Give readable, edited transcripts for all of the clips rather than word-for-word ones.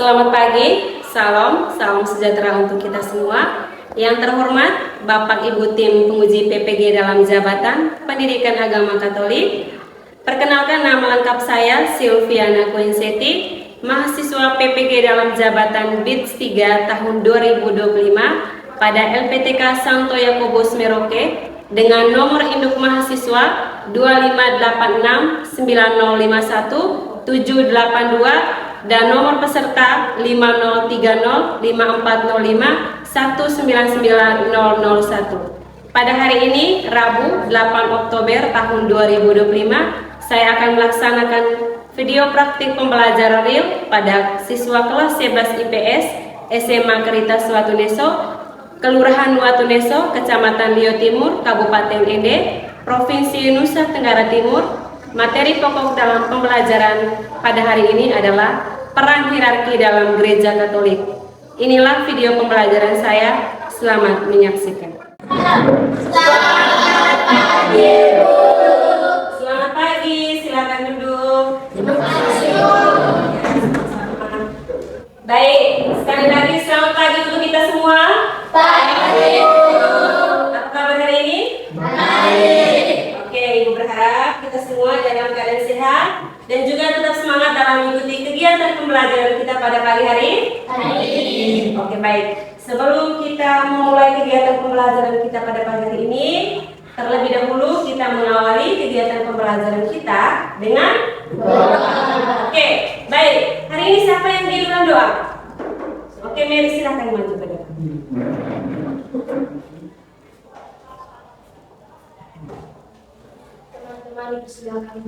Selamat pagi, salam sejahtera untuk kita semua. Yang terhormat Bapak Ibu Tim Penguji PPG dalam Jabatan Pendidikan Agama Katolik. Perkenalkan, nama lengkap saya Silviana Quinsetti, mahasiswa PPG dalam Jabatan BITS 3 tahun 2025 pada LPTK Santo Yakobus Merauke dengan nomor induk mahasiswa 25869051 dan nomor peserta 50305405199001. Pada hari ini, Rabu 8 Oktober tahun 2025, saya akan melaksanakan video praktik pembelajaran real pada siswa kelas 11 IPS SMA Keritas Watuneso, Kelurahan Watuneso, Kecamatan Rio Timur, Kabupaten Ende, Provinsi Nusa Tenggara Timur. Materi pokok dalam pembelajaran pada hari ini adalah peran hierarki dalam Gereja Katolik. Inilah video pembelajaran saya. Selamat menyaksikan. Selamat pagi, Bu. Selamat pagi, silakan duduk. Terima kasih, Bu. Baik, sekali lagi selamat pagi untuk kita semua. Pagi, Bu. Apa kabar hari ini? Baik. Oke, Ibu berharap kita semua dalam keadaan sehat dan juga tetap semangat dalam mengikuti kegiatan pembelajaran kita pada pagi hari. Oke, baik. Sebelum kita memulai kegiatan pembelajaran kita pada pagi hari ini, terlebih dahulu kita mengawali kegiatan pembelajaran kita dengan doa. Oke, baik. Hari ini siapa yang diiringi doa? Oke, Mary silakan maju ke depan. Teman-teman, silakan.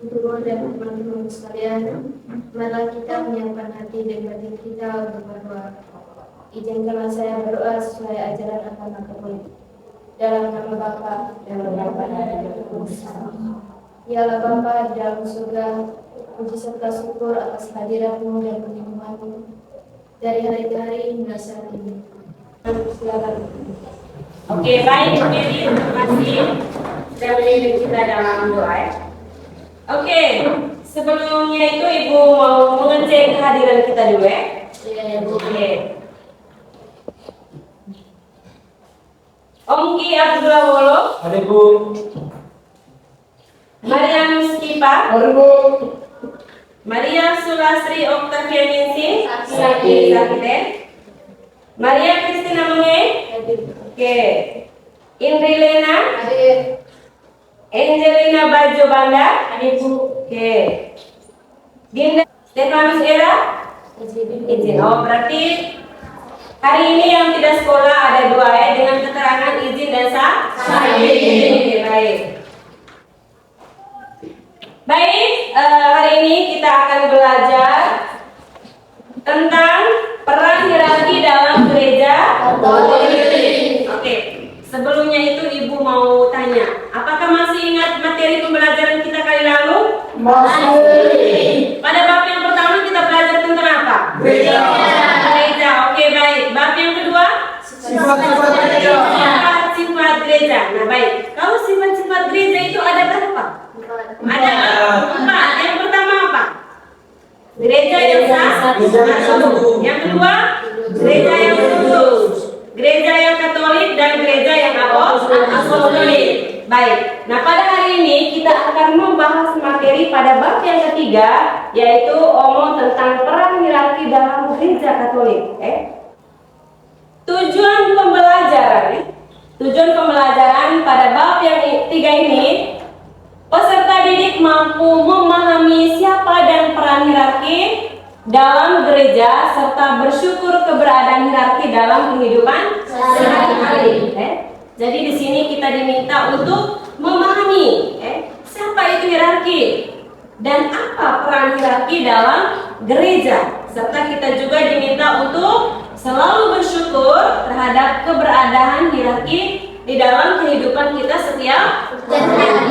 Ibu guru dan teman-teman sekalian, marilah kita menyiapkan hati dan batin kita untuk berdoa. Izinkanlah saya berdoa sesuai ajaran agama Katolik. Dalam nama Bapa dan Bapa dan Roh Kudus. Yalah Bapa di dalam surga, puji serta syukur atas kehadirat-Mu dan perlindungan-Mu dari hari ke hari hingga saat ini. Silakan. Oke, baik, Mary, terima kasih sudah memimpin kita dalam doa. Oke, sebelumnya itu Ibu mau mengecek kehadiran kita dulu ya. Iya, Bu. Oke. Ongki Abdullah Wolo, Ada Bu. Maria Muskipa, Ada Bu. Maria Sulasri Oktavianingsih, Sakit. Maria Kristina Menge, oke. Indri Lena, Hadir. Angelina Bajo Banda, Hadir, Bu. oke. Dinda Stefanus Era, izin. Oh, berarti hari ini yang tidak sekolah ada dua ya, dengan keterangan izin dan sah. Oke, baik. Baik, hari ini kita akan belajar tentang peran hierarki dalam gereja Katolik. Oke, sebelumnya itu Ibu mau tanya, apakah masih ingat materi pembelajaran kita kali lalu? Masih. Pada bab yang pertama kita belajar tentang apa? Gereja. Gereja. Oke, baik. Bab yang kedua? Sifat-sifat gereja. Sifat-sifat gereja. Nah, baik. Kalau sifat-sifat gereja itu ada berapa? Ada 4. Yang pertama apa? Gereja yang sah. Yang kedua, gereja yang kudus, gereja yang Katolik, dan gereja yang apostolik. Baik. Nah, pada hari ini kita akan membahas materi pada bab yang ketiga, yaitu omong tentang peran hierarki dalam gereja Katolik. Tujuan pembelajaran pada bab yang ketiga ini, peserta didik mampu memahami siapa dan peran hierarki dalam gereja serta bersyukur keberadaan hierarki dalam kehidupan sehari-hari. Jadi di sini kita diminta untuk memahami siapa itu hierarki dan apa peran hierarki dalam gereja, serta kita juga diminta untuk selalu bersyukur terhadap keberadaan hierarki di dalam kehidupan kita setiap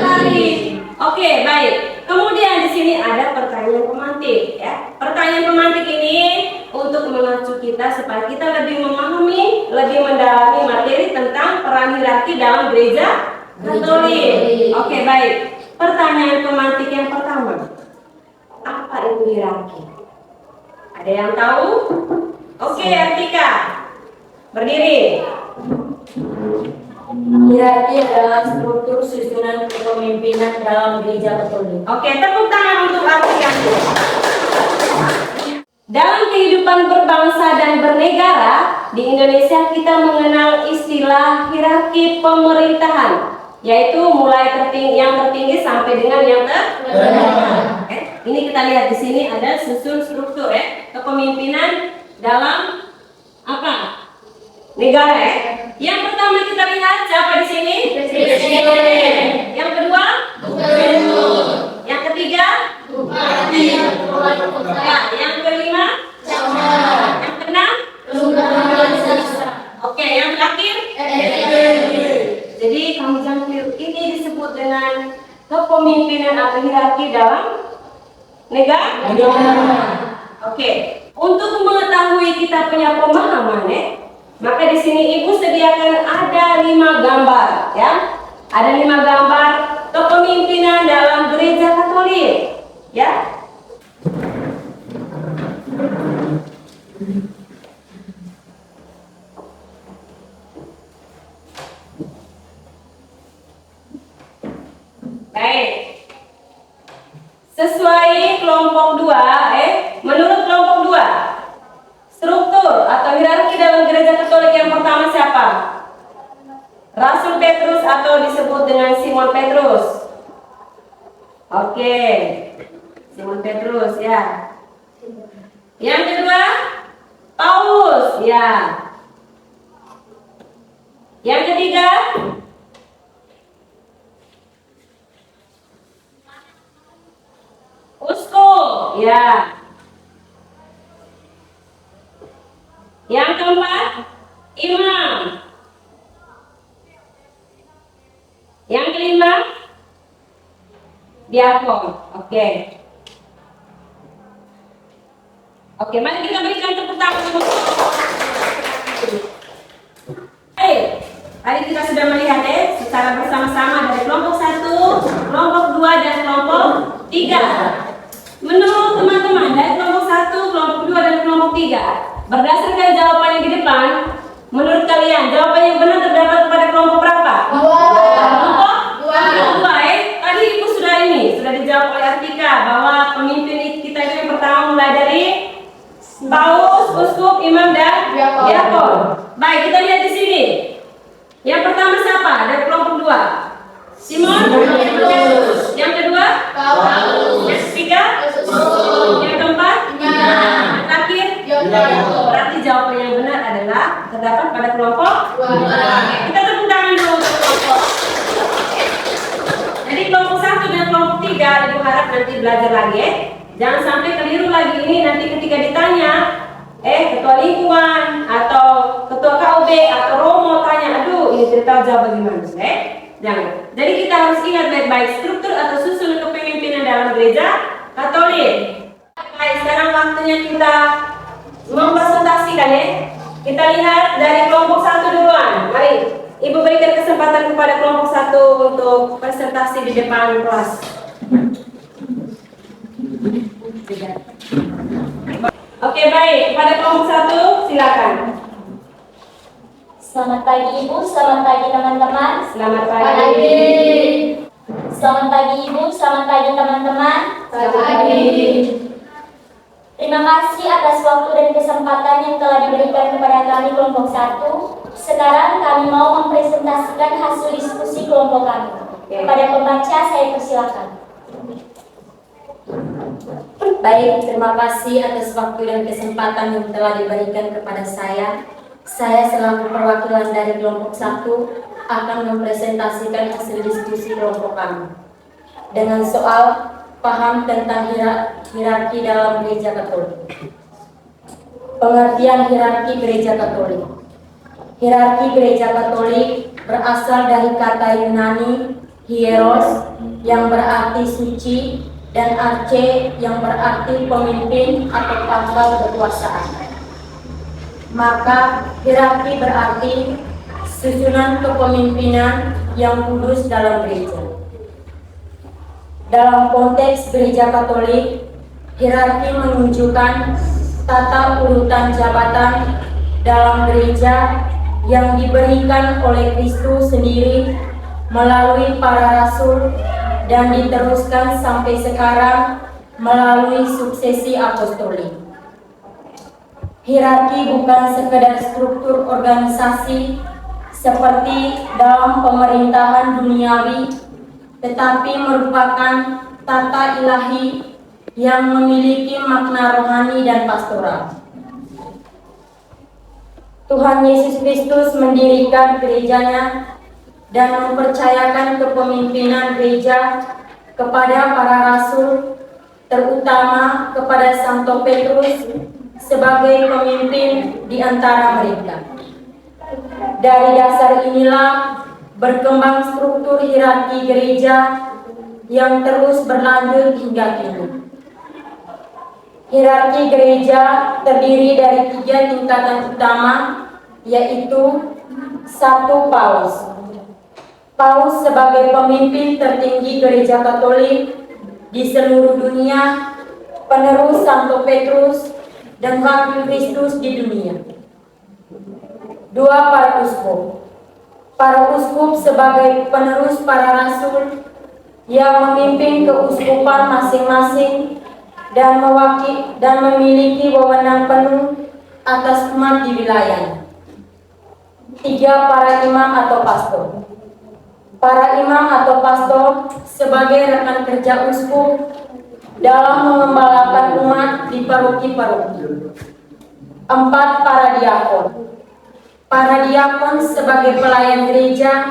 hari. Oke, baik. Kemudian di sini ada pertanyaan pemantik ya. Pertanyaan pemantik ini untuk mengacu kita supaya kita lebih memahami, lebih mendalami materi tentang peran hierarki dalam gereja Katolik. Oke, baik. Pertanyaan pemantik yang pertama. Apa itu hierarki? Ada yang tahu? Oke, Artika. Berdiri. Hierarki adalah struktur susunan kepemimpinan dalam gereja Katolik. Oke, tepuk tangan untuk Artika. Dalam kehidupan berbangsa dan bernegara, di Indonesia kita mengenal istilah hierarki pemerintahan, yaitu mulai yang tertinggi sampai dengan yang terendah. Ini kita lihat di sini ada susun struktur kepemimpinan dalam apa? Negara. Yang pertama kita lihat siapa di sini? Presiden. Yang kedua? Gubernur. Yang ketiga? Bupati. Yang kelima? Camat. Yang keenam? Oke, yang terakhir? Jadi kamu jangan keliru. Ini disebut dengan kepemimpinan atau hierarki dalam negara. Oke, untuk mengetahui kita punya pemahaman maka di sini Ibu sediakan ada 5 gambar ya. Ada 5 gambar kepemimpinan dalam gereja Katolik ya. Baik. Sesuai kelompok 2 menurut kelompok 2 struktur atau hierarki dalam gereja Katolik yang pertama siapa? Rasul Petrus atau disebut dengan Simon Petrus. Oke. Simon Petrus ya. Yang kedua Paulus ya. Yang ketiga Uskup ya. Yang keempat imam. Yang kelima diakon. Oke. Oke, mari kita berikan tepuk tangan untuk tadi kita sudah melihat secara bersama-sama dari kelompok 1, kelompok 2 dan kelompok 3. Menurut teman-teman dari kelompok 1, kelompok 2 dan kelompok 3, berdasarkan jawaban yang di depan, menurut kalian jawaban yang benar terdapat pada kelompok berapa? Kelompok 2. Tadi Ibu sudah dijawab oleh Artika bahwa pemimpin kita itu yang pertama mulai dari Paus, uskup, imam dan diakon. Baik, kita lihat di sini. Yang pertama siapa? Dari kelompok 2. Simon. Yang kedua? Paulus. Yang ketiga? Yang keempat? Yang terakhir? Berarti jawaban yang benar adalah terdapat pada kelompok 2. Kita tepuk tangan dulu untuk kelompok. Jadi kelompok 1 dan kelompok 3 Ibu harap nanti belajar lagi Jangan sampai keliru lagi ini nanti ketika ditanya ketua lingkungan atau ketua KUB atau Romo tanya, aduh ini tidak tahu jawab bagaimana. Jangan. Jadi kita harus ingat baik-baik struktur atau susunan kepemimpinan dalam gereja Katolik. Baik, sekarang waktunya kita mempresentasikan Kita lihat dari kelompok 1 duluan. Mari, Ibu berikan kesempatan kepada kelompok 1 untuk presentasi di depan kelas. Oke, baik. Kepada kelompok 1, silakan. Selamat pagi Ibu, selamat pagi teman-teman. Selamat pagi. Selamat pagi Ibu, selamat pagi teman-teman. Selamat pagi. Terima kasih atas waktu dan kesempatan yang telah diberikan kepada kami kelompok 1. Sekarang kami mau mempresentasikan hasil diskusi kelompok kami. Kepada pembaca saya persilakan. Baik, terima kasih atas waktu dan kesempatan yang telah diberikan kepada saya. Saya selaku perwakilan dari kelompok 1 akan mempresentasikan hasil diskusi kelompok kami dengan soal paham tentang hierarki dalam gereja Katolik. Pengertian hierarki gereja Katolik. Hierarki gereja Katolik berasal dari kata Yunani hieros yang berarti suci dan arche yang berarti pemimpin atau pangkal kekuasaan. Maka hierarki berarti susunan kepemimpinan yang kudus dalam gereja. Dalam konteks gereja Katolik, hierarki menunjukkan tata urutan jabatan dalam gereja yang diberikan oleh Kristus sendiri melalui para rasul dan diteruskan sampai sekarang melalui suksesi apostolik. Hierarki bukan sekedar struktur organisasi seperti dalam pemerintahan duniawi, tetapi merupakan tata ilahi yang memiliki makna rohani dan pastoral. Tuhan Yesus Kristus mendirikan gerejanya dan mempercayakan kepemimpinan gereja kepada para rasul, terutama kepada Santo Petrus sebagai pemimpin di antara mereka. Dari dasar inilah berkembang struktur hierarki gereja yang terus berlanjut hingga kini. Hierarki gereja terdiri dari 3 tingkatan utama, yaitu 1. Paus. Paus sebagai pemimpin tertinggi gereja Katolik di seluruh dunia, penerus Santo Petrus dan wakil Kristus di dunia. 2. Para uskup. Para uskup sebagai penerus para rasul yang memimpin keuskupan masing-masing dan memiliki wewenang penuh atas umat di wilayahnya. 3. Para imam atau pastor. Para imam atau pastor sebagai rekan kerja uskup dalam mengembalakan umat di paroki-paroki. 4. Para diakon. Para diakon sebagai pelayan gereja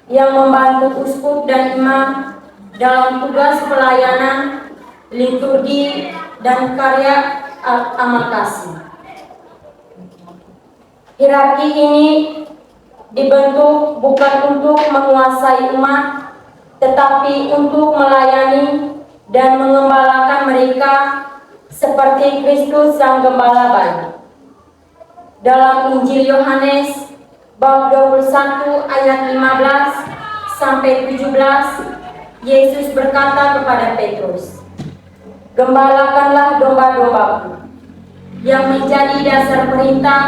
yang membantu uskup dan imam dalam tugas pelayanan, liturgi, dan karya amal kasih. Hierarki ini dibentuk bukan untuk menguasai umat, tetapi untuk melayani dan mengembalakan mereka seperti Kristus Sang Gembala baik. Dalam Injil Yohanes bab 21 ayat 15 sampai 17, Yesus berkata kepada Petrus, "Gembalakanlah domba-dombaku," yang menjadi dasar perintah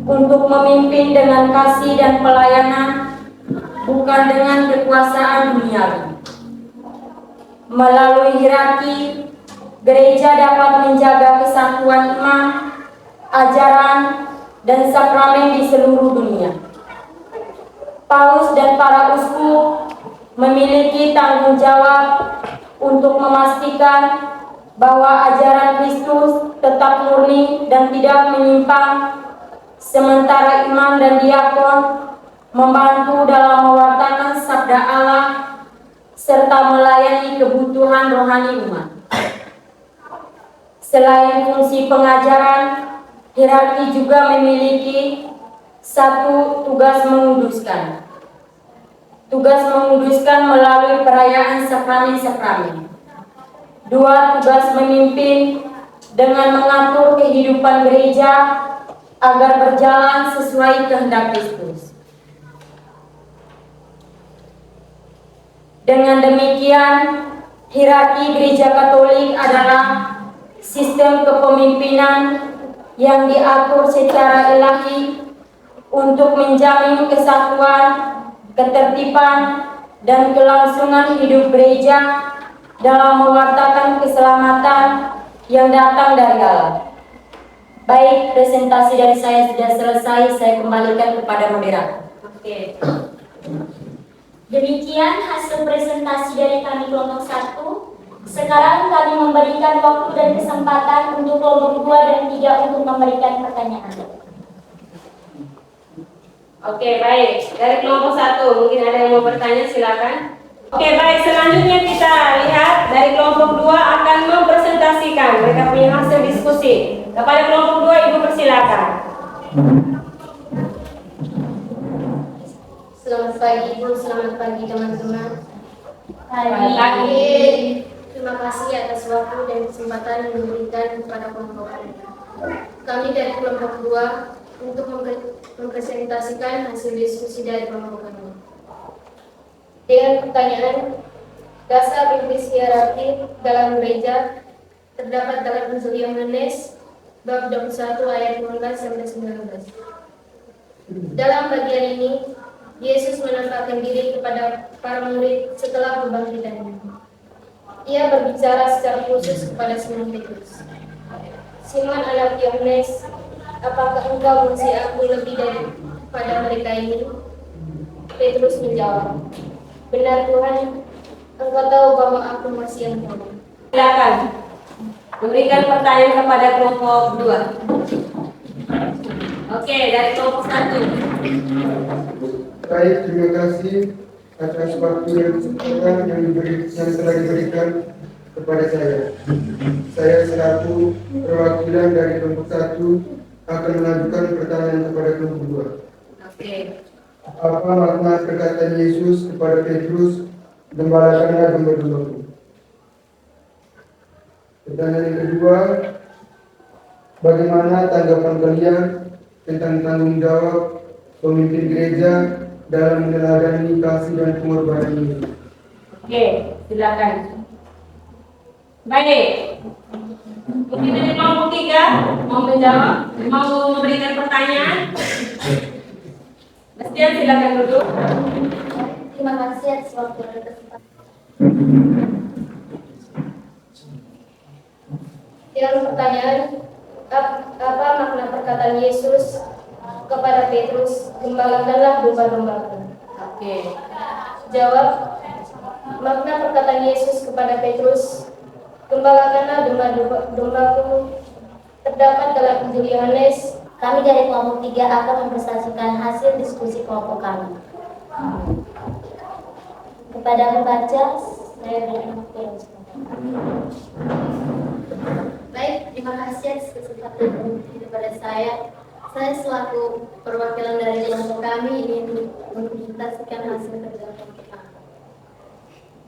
untuk memimpin dengan kasih dan pelayanan, bukan dengan kekuasaan duniawi. Melalui hierarki, gereja dapat menjaga kesatuan iman, ajaran, dan sakramen di seluruh dunia. Paus dan para uskup memiliki tanggung jawab untuk memastikan bahwa ajaran Kristus tetap murni dan tidak menyimpang, sementara imam dan diakon membantu dalam mewartakan sabda Allah serta melayani kebutuhan rohani umat. Selain fungsi pengajaran, hierarki juga memiliki 1. Tugas menguduskan. Tugas menguduskan melalui perayaan sakramen-sakramen. 2. Tugas memimpin dengan mengatur kehidupan gereja agar berjalan sesuai kehendak Kristus. Dengan demikian, hierarki gereja Katolik adalah sistem kepemimpinan yang diatur secara ilahi untuk menjamin kesatuan, ketertiban, dan kelangsungan hidup gereja dalam mewartakan keselamatan yang datang dari Allah. Baik, presentasi dari saya sudah selesai, saya kembalikan kepada moderator. Oke. Demikian hasil presentasi dari kami kelompok 1. Sekarang kami memberikan waktu dan kesempatan untuk kelompok 2 dan 3 untuk memberikan pertanyaan. Oke, baik. Dari kelompok 1, mungkin ada yang mau bertanya, silakan. Oke, baik. Selanjutnya kita lihat dari kelompok 2 akan mempresentasikan mereka punya hasil diskusi. Kepada kelompok 2, Ibu persilakan. Selamat pagi Ibu, selamat pagi teman-teman. Pagi. Terima kasih atas waktu dan kesempatan yang diberikan kepada kelompok kami. Kami dari kelompok 2 untuk mempresentasikan hasil diskusi dari kelompok kami. Dengan pertanyaan, dasar prinsip hierarki dalam gereja terdapat dalam Injil Yohanes bab 21 ayat 15 sampai 19. Dalam bagian ini, Yesus menampakkan diri kepada para murid setelah kebangkitannya. Ia berbicara secara khusus kepada Simon Petrus. Simon anak Yohanes, apakah engkau mengasihi aku lebih daripada mereka ini? Petrus menjawab, benar Tuhan, engkau tahu bahwa aku mengasihi engkau. Silakan memberikan pertanyaan kepada kelompok 2. Oke, dari kelompok 1. Baik, terima kasih atas waktu yang telah diberikan kepada saya. Saya selaku perwakilan dari kelompok 1 akan mengajukan pertanyaan kepada kelompok 2. Oke. Apa makna perkataan Yesus kepada Petrus, gembalakanlah domba-dombaku? Pertanyaan yang kedua, bagaimana tanggapan kalian tentang tanggung jawab pemimpin gereja dalam meneladani kasih dan pengorbanan Yesus? Oke, silakan. Baik. Mungkin dari kelompok 3 mau menjawab, mau memberikan pertanyaan. Bastian, silakan duduk. Terima kasih atas waktu dan kesempatan. Dengan pertanyaan, apa makna perkataan Yesus kepada Petrus, gembalakanlah domba-dombaku? Oke. Jawab, makna perkataan Yesus kepada Petrus, gembalakanlah domba-dombaku, terdapat dalam Injil Yohanes. Kami dari kelompok 3 akan mempresentasikan hasil diskusi kelompok kami. Kepada pembaca, saya berikan waktu yang cukup. Baik, terima kasih atas kesempatan kepada saya. Saya selaku perwakilan dari kelompok kami ingin mempresentasikan hasil kerja kelompok kami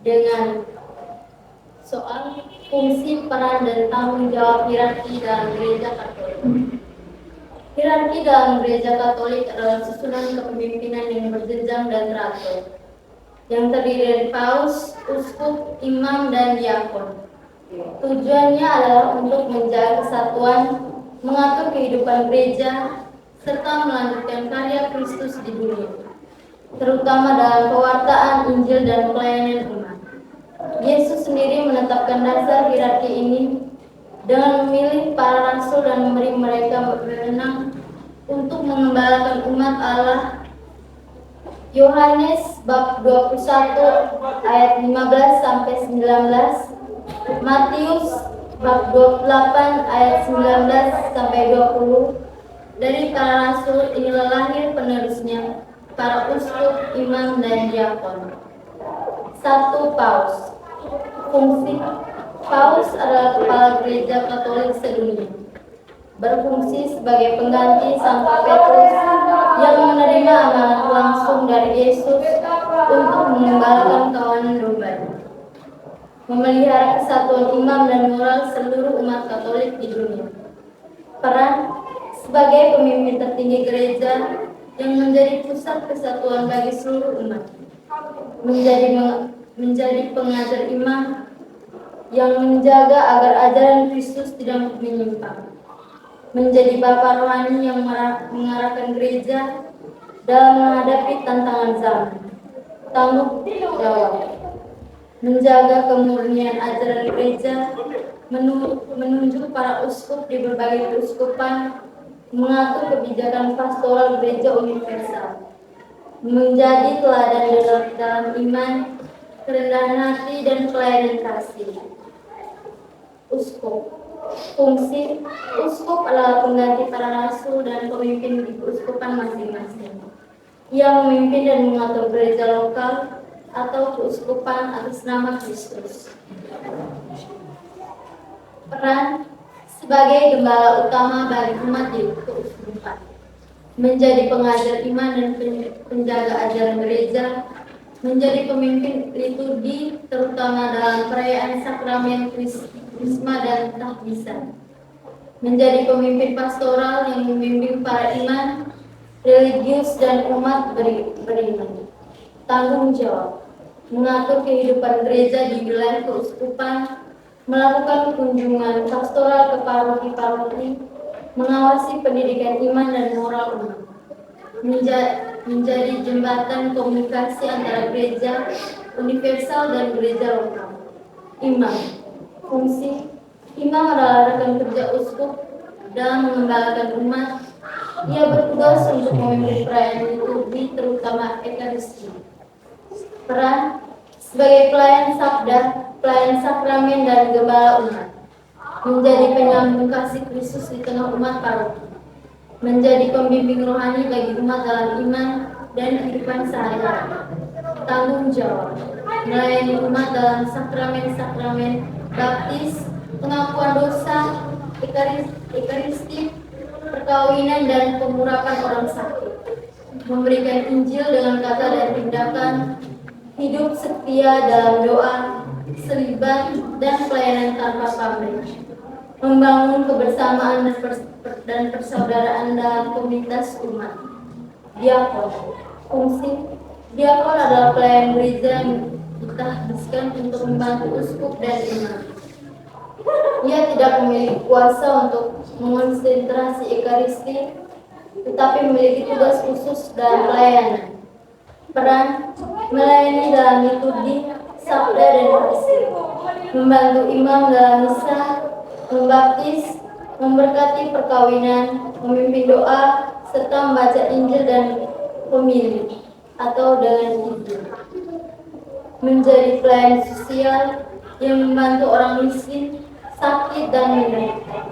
dengan soal fungsi, peran, dan tanggung jawab hierarki dalam gereja Katolik. Hierarki dalam gereja Katolik adalah susunan kepemimpinan yang berjenjang dan teratur, yang terdiri dari paus, uskup, imam, dan diakon. Tujuannya adalah untuk menjaga kesatuan, mengatur kehidupan gereja, serta melanjutkan karya Kristus di dunia, terutama dalam pewartaan Injil dan pelayanan umat. Yesus sendiri menetapkan dasar hierarki ini dengan memilih para rasul dan memberi mereka wewenang untuk mengembalakan umat Allah. Yohanes bab 21 ayat 15 sampai 19, Matius bab 28 ayat 19 sampai 20. Dari para rasul inilah lahir penerusnya, para uskup, imam, dan diakon. 1. Paus. Fungsi Paus adalah kepala gereja Katolik sedunia, berfungsi sebagai pengganti Santo Petrus yang menerima amanat langsung dari Yesus untuk mengembalakan kawanan domba, memelihara kesatuan imam dan moral seluruh umat Katolik di dunia. Peran sebagai pemimpin tertinggi gereja yang menjadi pusat kesatuan bagi seluruh umat, menjadi pengajar imam yang menjaga agar ajaran Kristus tidak menyimpang, menjadi bapa rohani yang mengarahkan gereja dalam menghadapi tantangan zaman. Tanggung jawab menjaga kemurnian ajaran gereja, menunjuk para uskup di berbagai keuskupan, mengatur kebijakan pastoral gereja universal, menjadi teladan dalam iman, kerendahan hati, dan pelayanan kasih. Uskup. Fungsi uskup adalah pengganti para rasul dan pemimpin di keuskupan masing-masing. Ia memimpin dan mengatur gereja lokal atau keuskupan atas nama Kristus. Peran sebagai gembala utama bagi umat di keuskupan, menjadi pengajar iman dan penjaga ajaran gereja, menjadi pemimpin liturgi terutama dalam perayaan sakramen Krisma dan tahbisan, menjadi pemimpin pastoral yang membimbing para iman, religius, dan umat beriman. Tanggung jawab mengatur kehidupan gereja di wilayah keuskupan, melakukan kunjungan pastoral ke paroki-paroki, mengawasi pendidikan iman dan moral umat, menjadi jembatan komunikasi antara gereja universal dan gereja lokal. Imam, fungsi imam adalah rekan kerja uskup dalam mengembalakan umat. Ia bertugas untuk memimpin perayaan liturgi, terutama Ekaristi. Peran sebagai pelayan sabda, pelayan sakramen dan gembala umat, menjadi penyambung kasih Kristus di tengah umat paroki, menjadi pembimbing rohani bagi umat dalam iman dan kehidupan sehari-hari. Tanggung jawab melayani umat dalam sakramen-sakramen baptis, pengakuan dosa, ekaristi, perkawinan dan pengurapan orang sakit, memberikan Injil dengan kata dan tindakan, hidup setia dalam doa, selibat, dan pelayanan tanpa pamrih, membangun kebersamaan dan persaudaraan dalam komunitas umat. Diakon, fungsi diakon adalah pelayan gereja yang ditahbiskan untuk membantu uskup dan imam. Ia tidak memiliki kuasa untuk mengonsentrasi Ekaristi, tetapi memiliki tugas khusus dalam pelayanan. Peran melayani dalam liturgi, sabda dan misi, membantu imam dalam misa, membaptis, memberkati perkawinan, memimpin doa, serta membaca Injil dan pemilih atau dengan izin. Menjadi pelayan sosial yang membantu orang miskin, sakit dan menderita.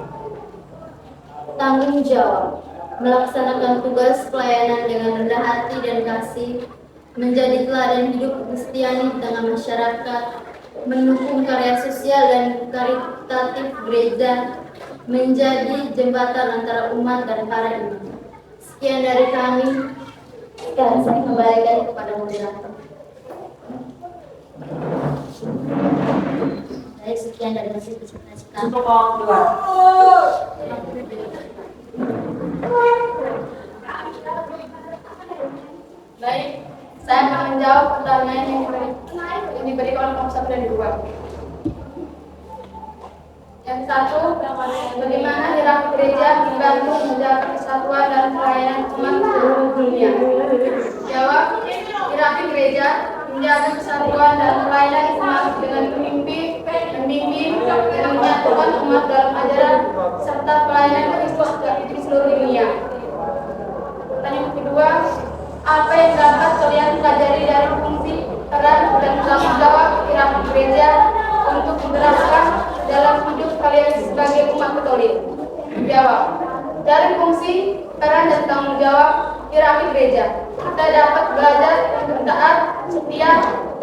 Tanggung jawab melaksanakan tugas pelayanan dengan rendah hati dan kasih, menjadi teladan hidup Kristiani di tengah masyarakat, mendukung karya sosial dan karitatif gereja, menjadi jembatan antara umat dan para imam. Sekian dari kami. Sekarang saya kembalikan kepada moderator. Baik, sekian dari hasil presentasi kami. Untuk kelompok 2. Baik, saya akan menjawab pertanyaan yang diberikan oleh kelompok 1 dan 2. Yang satu, bagaimana hierarki gereja membantu menjaga kesatuan dan pelayanan umat seluruh dunia? Jawab, hierarki gereja menjaga kesatuan dan pelayanan umat dengan membimbing dan menyatukan umat dalam ajaran serta pelayanan Kristus di seluruh dunia. Pertanyaan kedua, apa yang dapat kalian pelajari dari fungsi, peran, dan tanggung jawab hierarki gereja untuk diterapkan dalam hidup kalian sebagai umat Katolik? Jawab, dari fungsi, peran, dan tanggung jawab hierarki gereja, kita dapat belajar untuk taat, setia,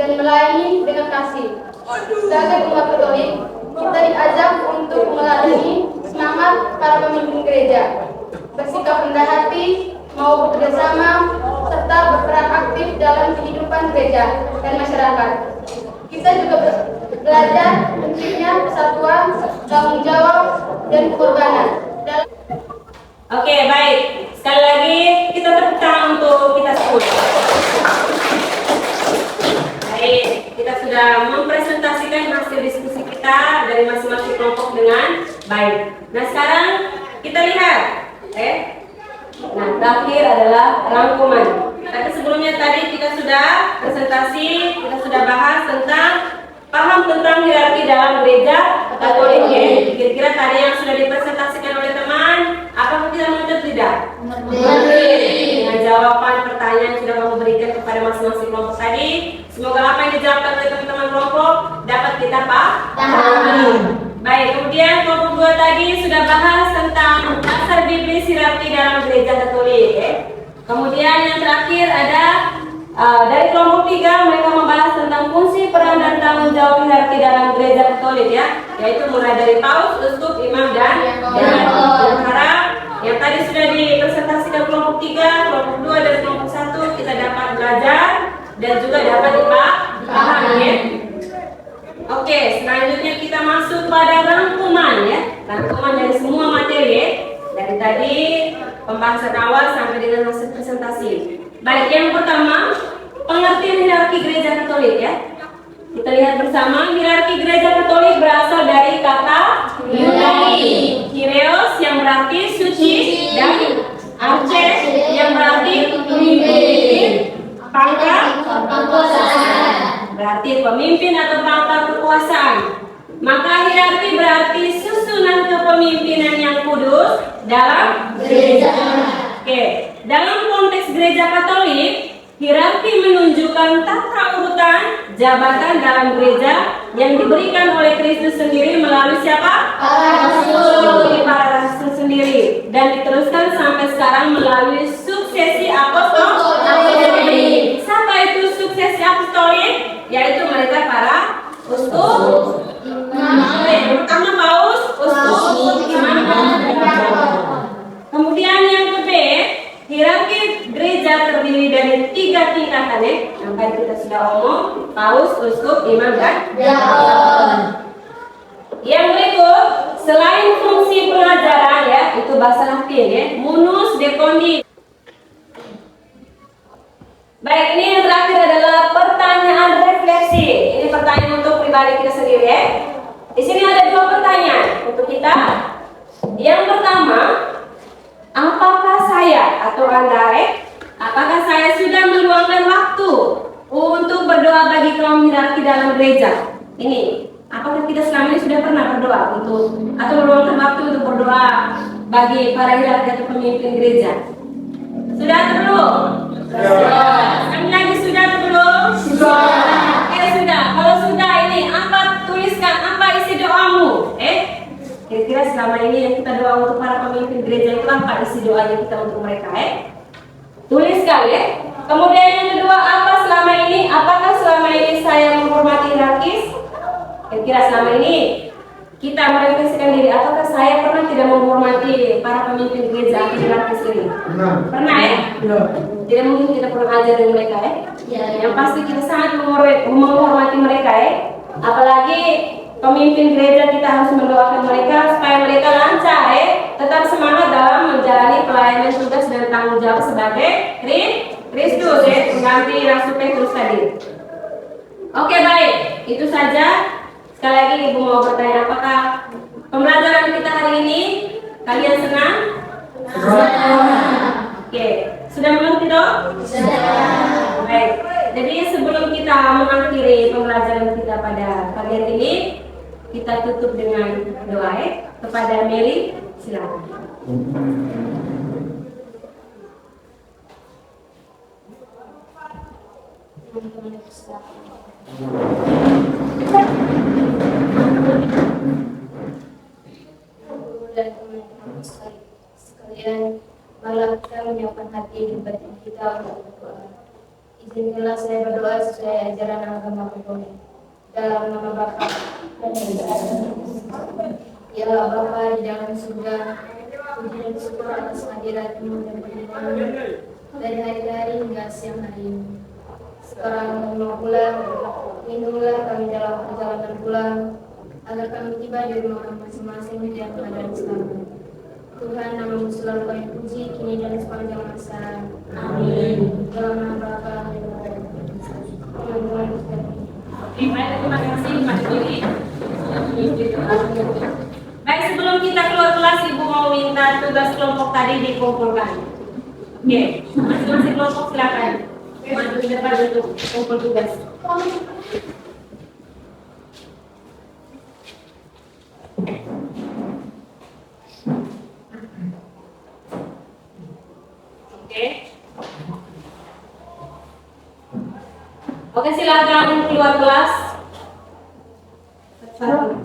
dan melayani dengan kasih. Sebagai umat Katolik, kita diajak untuk meladeni semangat para pemimpin gereja, bersikap rendah hati, mau bekerjasama, serta berperan aktif dalam kehidupan gereja dan masyarakat. Kita juga belajar pentingnya persatuan, tanggung jawab, dan pengorbanan. Oke, baik. Sekali lagi kita tepuk tangan untuk kita semua. Baik, kita sudah mempresentasikan hasil diskusi kita dari masing-masing kelompok dengan baik. Nah, sekarang kita lihat. Nah, terakhir adalah rangkuman. Tapi sebelumnya tadi kita sudah presentasi, kita sudah bahas tentang paham tentang hierarki dalam gereja Katolik. Kira-kira tadi yang sudah dipresentasikan oleh teman, apakah kita mengerti tidak? Dengan jawaban pertanyaan yang sudah kamu berikan kepada masing-masing kelompok tadi, semoga apa yang dijawabkan oleh teman-teman kelompok dapat kita pahami. Baik, kemudian kelompok 2 tadi sudah bahas tentang dasar biblis hierarki dalam gereja Katolik. Kemudian yang terakhir ada dari kelompok 3, mereka membahas tentang fungsi, peran, dan tanggung jawab hierarki dalam gereja Katolik, yaitu mulai dari paus, uskup, imam, dan diakon. Harap yang tadi sudah dipresentasikan kelompok 3, kelompok 2, dan kelompok 1 kita dapat belajar dan juga dapat dipahami. Oke, selanjutnya kita masuk pada rangkuman rangkuman dari semua materi dari tadi pembahasan awal sampai dengan hasil presentasi. Baik, yang pertama pengertian hierarki gereja Katolik ya. Kita lihat bersama, hierarki gereja Katolik berasal dari kata Yunani, Kyrios yang berarti suci, dan arche yang berarti pemimpin, pangkat berarti pemimpin atau pangkat kekuasaan. Maka hierarki berarti susunan kepemimpinan yang kudus dalam gereja. Oke, dalam konteks gereja Katolik, hierarki menunjukkan tata urutan jabatan dalam gereja yang diberikan oleh Kristus sendiri melalui siapa? Para rasul sendiri, dan diteruskan sampai sekarang melalui suksesi apostol. Siapa itu suksesi apostolik? Yaitu mereka para uskup, pertama paus, uskup, imam. Kemudian yang ke-B, hierarki gereja terdiri dari 3 tingkatan ya. Sampai kita sudah omong, paus, uskup, imam, dan diakon. Yang berikut, selain fungsi pengajaran ya, itu bahasa Latin ya, munus decondi. Baik, ini yang terakhir adalah pertanyaan refleksi. Ini pertanyaan untuk pribadi kita sendiri ya. Di sini ada 2 pertanyaan untuk kita. Yang pertama, apakah saya atau Anda apakah saya sudah meluangkan waktu untuk berdoa bagi kaum hierarki dalam gereja? Ini, apakah kita selama ini sudah pernah berdoa untuk atau meluangkan waktu untuk berdoa bagi para hierarki atau pemimpin gereja? Sudah atau belum? Kami lagi sudah atau belum? Sudah. Sudah. Kalau sudah, ini apa, tuliskan apa isi doamu? Kira-kira selama ini yang kita doa untuk para pemimpin gereja itu apa isi doanya kita untuk mereka Tuliskan ya. Kemudian yang kedua, apakah selama ini saya menghormati hierarkis? Kira-kira selama ini kita merefleksikan diri, apakah saya pernah tidak menghormati para pemimpin gereja atau hierarkis ini? Pernah ya? Tidak mungkin kita pernah ajarin mereka Yang pasti kita sangat menghormati mereka Apalagi pemimpin gereja, kita harus mendoakan mereka supaya mereka lancar tetap semangat dalam menjalani pelayanan tugas dan tanggung jawab sebagai Kristus pengganti Rasul Petrus tadi. Oke, baik, itu saja. Sekali lagi Ibu mau bertanya, apakah pembelajaran kita hari ini kalian senang? Oke, sudah mengerti dong? Sudah. Baik, jadi sebelum kita mengakhiri pembelajaran kita pada pagi hari ini, kita tutup dengan doa kepada Mary, silakan. Dan teman-teman sekalian, malam kita menyiapkan hati dan batin kita untuk berdoa. Izinkanlah saya berdoa sesuai ajaran agama Katolik. Dalam nama Bapa dan Ya Bapa di dalam surga, puji dan syukur atas hadirat-Mu dan perlindungan-Mu dari hari-hari hingga siang hari ini. Sekarang mau pulang, lindungilah kami dalam perjalanan pulang, agar kami tiba di rumah masing-masing dengan keadaan selamat. Tuhan, nama-Mu selalu kami puji, kini dan sepanjang masa. Amin. Dalam nama Bapa dan Tuhan. Terima kasih Mas Diri. Baik, sebelum kita keluar kelas, Ibu mau minta tugas kelompok tadi dikumpulkan. Oke, masing-masing kelompok silakan maju ke depan untuk kumpul tugas. Oke, silakan keluar kelas. Satu.